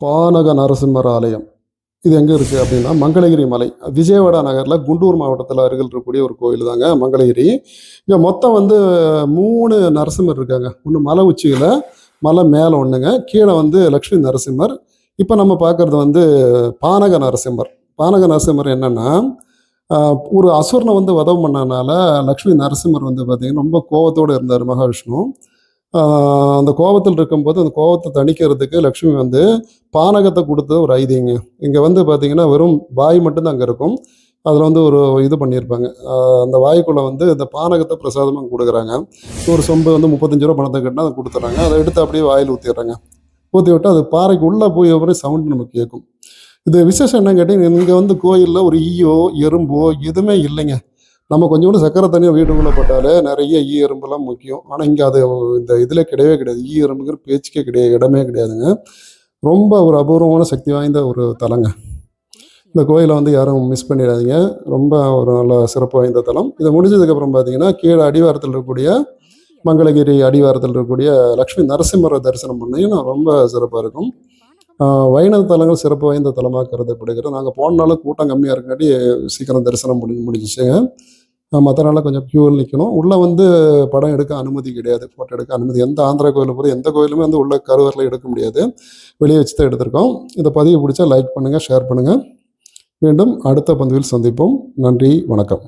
பானக நரசிம்மர் ஆலயம். இது எங்கே இருக்குது அப்படின்னா மங்களகிரி மலை, விஜயவாடா நகரில் குண்டூர் மாவட்டத்தில் அருகில் இருக்கக்கூடிய ஒரு கோயில் தாங்க மங்களகிரி. இங்கே மொத்தம் வந்து 3 நரசிம்மர் இருக்காங்க. ஒன்று மலை உச்சியில், மலை மேலே ஒன்றுங்க, கீழே வந்து லக்ஷ்மி நரசிம்மர். இப்போ நம்ம பார்க்குறது வந்து பானக நரசிம்மர். பானக நரசிம்மர் என்னென்னா, ஒரு அசுரனை வந்து வதம் பண்ணனால லக்ஷ்மி நரசிம்மர் வந்து பார்த்திங்கன்னா ரொம்ப கோபத்தோடு இருந்தார் மகாவிஷ்ணு. அந்த கோபத்தில் இருக்கும்போது அந்த கோபத்தை தணிக்கிறதுக்கு லக்ஷ்மி வந்து பானகத்தை கொடுத்தது ஒரு ஐதீங்க. இங்கே வந்து பார்த்திங்கன்னா வெறும் வாய் மட்டும்தான் அங்கே இருக்கும். அதில் வந்து ஒரு இது பண்ணியிருப்பாங்க. அந்த வாய்க்குள்ளே வந்து இந்த பானகத்தை பிரசாதமாக கொடுக்குறாங்க. ஒரு சொம்பு வந்து 35 ரூபா பணத்தை கட்டினா அதை கொடுத்துட்றாங்க. அதை எடுத்து அப்படியே வாயில் ஊற்றிடுறாங்க. ஊற்றி விட்டு அது பாறைக்கு உள்ளே போய் அப்புறம் சவுண்டு நமக்கு கேட்கும். இது விசேஷம் என்னன்னு கேட்டிங்கன்னா, இங்கே வந்து கோயிலில் ஒரு ஈயோ எறும்போ எதுவுமே இல்லைங்க. நம்ம கொஞ்சோண்டு சக்கரை தண்ணியை வீட்டுக்குள்ளே போட்டாலே நிறைய ஈ எறும்புலாம் முக்கியம். ஆனால் இங்கே அது இந்த இதில் கிடையவே கிடையாது. ஈ எறும்புங்கிற பேச்சுக்கே கிடையாது, இடமே கிடையாதுங்க. ரொம்ப ஒரு அபூர்வமான சக்தி வாய்ந்த ஒரு தலங்க. இந்த கோயிலை வந்து யாரும் மிஸ் பண்ணிடாதீங்க. ரொம்ப ஒரு நல்ல சிறப்பு வாய்ந்த தலம். இதை முடிஞ்சதுக்கப்புறம் பார்த்தீங்கன்னா கீழே அடிவாரத்தில் இருக்கக்கூடிய மங்களகிரி அடிவாரத்தில் இருக்கக்கூடிய லக்ஷ்மி நரசிம்மரை தரிசனம் பண்ணிங்கன்னா ரொம்ப சிறப்பாக இருக்கும். வைணவ தலங்கள் சிறப்பு வாய்ந்த தலமாக கருதப்படுகிறது. நாங்கள் போனாலும் கூட்டம் கம்மியாக இருக்காட்டி சீக்கிரம் தரிசனம் முடிஞ்சிச்சுங்க. மற்ற நாளில் கொஞ்சம் க்யூவில் நிற்கணும். உள்ளே வந்து படம் எடுக்க அனுமதி கிடையாது, ஃபோட்டோ எடுக்க அனுமதி. எந்த ஆந்திரா கோயிலில் போது எந்த கோயிலுமே வந்து உள்ள கருவறையில் எடுக்க முடியாது. வெளியே வச்சு தான் எடுத்திருக்கோம். இந்த பதிவு பிடிச்சா லைக் பண்ணுங்கள், ஷேர் பண்ணுங்கள். மீண்டும் அடுத்த பதிவில் சந்திப்போம். நன்றி, வணக்கம்.